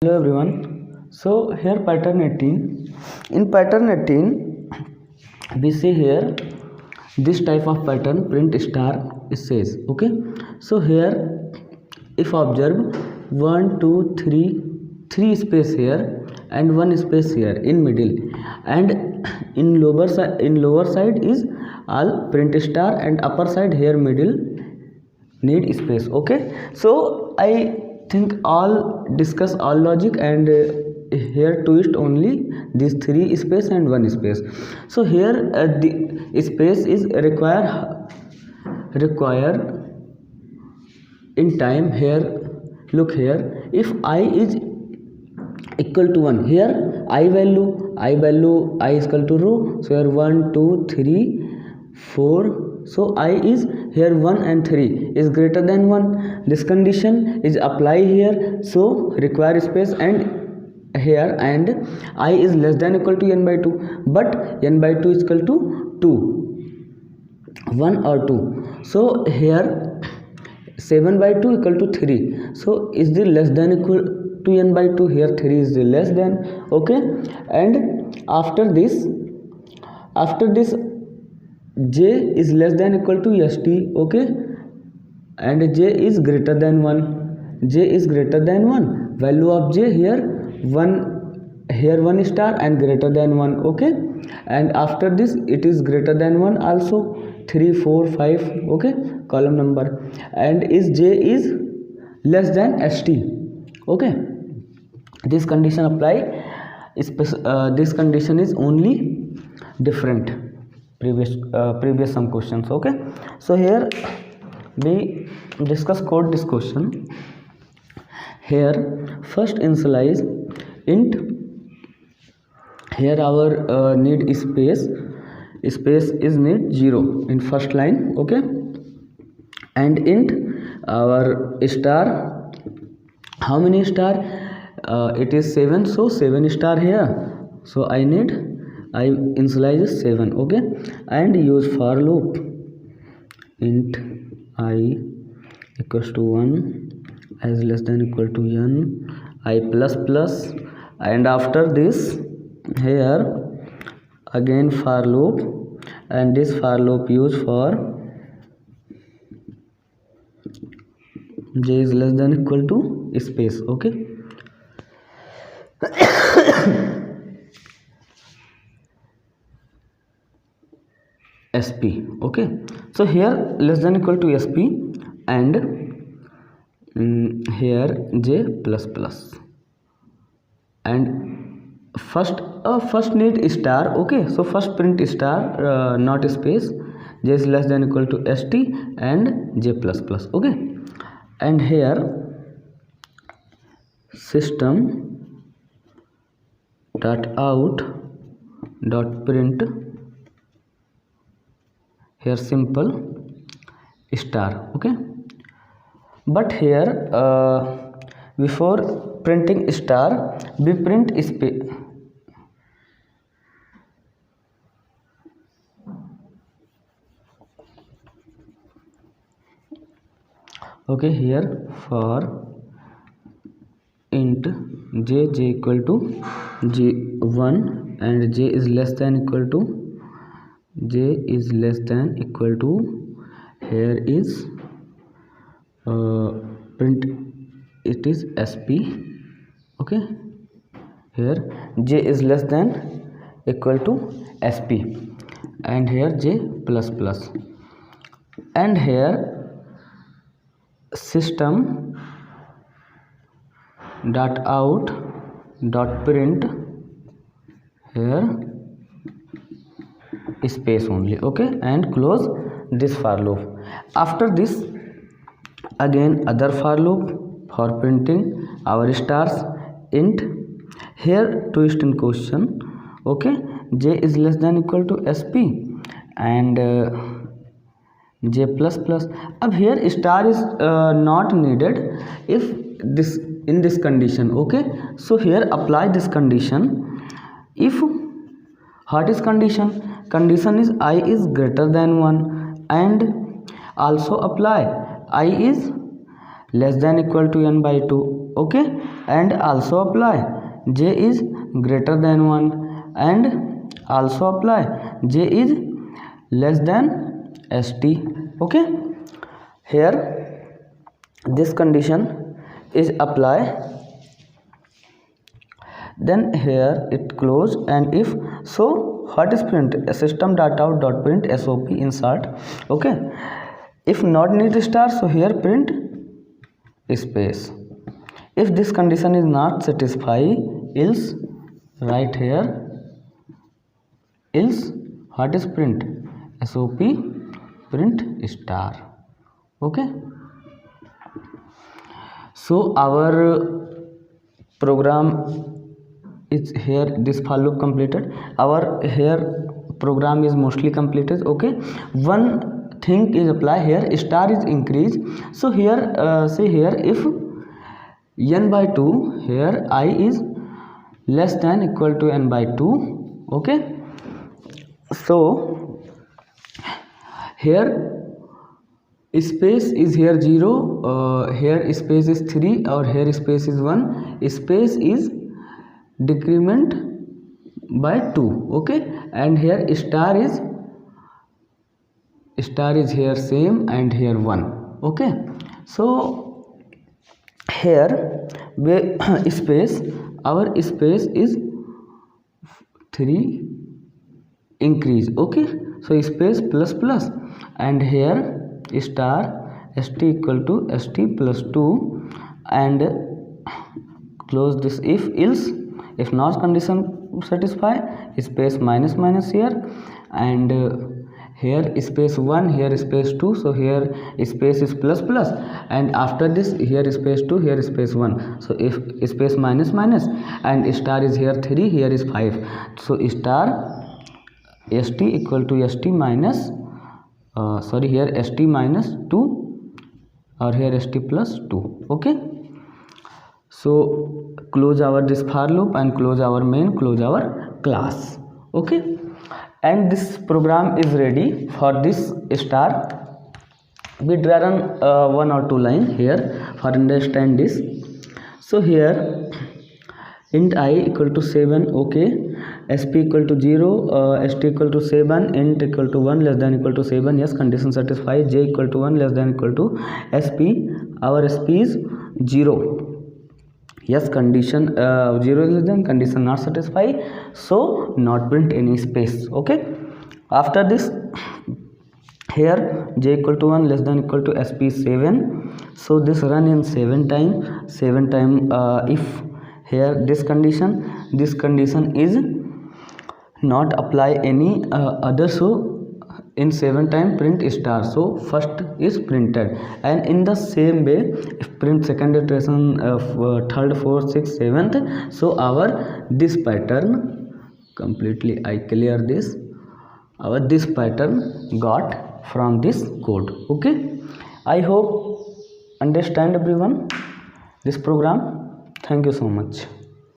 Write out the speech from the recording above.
Hello everyone. So here pattern 18. In pattern 18, we see here this type of pattern print star it says. Okay. So here if observe 1, 2, 3, 3 space here and 1 space here in middle, and in lower side is all print star and upper side here middle need space. Okay, so I think all discuss all logic, and here twist only these 3 space and 1 space. So here the space is require in time. Here look here, if I is equal to 1, here I value I is equal to row. So here 1 2 3 4, so I is here 1 and 3 is greater than 1. This condition is apply here, so require space and here, and I is less than equal to n by 2, but n by 2 is equal to 2, 1 or 2. So here 7 by 2 equal to 3, so is the less than equal to n by 2, here 3 is the less than. Okay, and after this j is less than equal to st. Okay, and j is greater than 1, j is greater than 1, value of j here 1, here 1 star and greater than 1. Okay, and after this it is greater than 1 also, 3 4 5. Okay, column number, and is j is less than st. Okay, this condition apply. This condition is only different previous some questions. Okay, so here we discuss code this question. Here first initialize int, here our need space is need 0 in first line. Okay, and int our star, how many star, it is 7, so 7 star here, so I initialize 7. Okay, and use for loop int I equals to 1 as less than equal to n I plus plus, and after this here again for loop, and this for loop use for j is less than equal to space. Okay, sp. Okay, so here less than equal to sp, and here j plus plus, and first need star. Okay, so first print star, not space, j is less than equal to st and j plus plus. Okay, and here system dot out dot print, here simple star. Okay, but here before printing star we print space. Okay, here for int j equal to j1 and j is less than equal to here is print it is sp. Okay, here j is less than equal to sp, and here j plus plus, and here system dot out dot print, here space only. Okay, and close this for loop. After this again other for loop for printing our stars int, here twist in question. Okay, j is less than equal to sp and j plus plus. अब here star is not needed if this in this condition. Okay, so here apply this condition. If what is condition is I is greater than 1, and also apply I is less than equal to n by 2. okay, and also apply j is greater than 1 and also apply j is less than st, okay. Here this condition is apply, then here it close, and if so what is print system dot out dot print sop insert, okay. If not need star, so here print space. If this condition is not satisfied, else right here else what is print sop print star, okay. So our program is here, this for loop completed, our here program is mostly completed, okay. One thing is apply here, star is increase, so here say here if n by 2, here I is less than equal to n by 2, okay. So here space is here 0, here space is 3 or here space is 1, space is decrement by 2, okay. And here star is here same and here 1, okay. So here space, our space is 3 increase, okay. So space plus plus, and here star st equal to st plus 2, and close this if else. If not condition satisfy, space minus minus here, and here space 1, here space 2, so here space is plus plus, and after this here space 2, here space 1, so if space minus minus, and star is here 3, here is 5, so star st equal to st minus sorry, here st minus 2 or here st plus 2, okay. So close our this for loop and close our main, close our class, okay. And this program is ready. For this star we draw one or two line here for understand this. So here int I equal to 7, okay, sp equal to 0, st equal to 7, int equal to 1 less than equal to 7, yes, condition satisfied, j equal to 1 less than equal to sp, our sp is 0, yes, condition 0 is less than, condition not satisfied, so not print any space, okay. After this here j equal to 1 less than equal to sp 7, so this run in 7 time, if here this condition is not apply any other, so in 7 time print star, so first is printed, and in the same way if print second iteration of third, fourth, sixth, seventh, so our this pattern completely, I clear this, our this pattern got from this code, okay. I hope understand everyone this program. Thank you so much.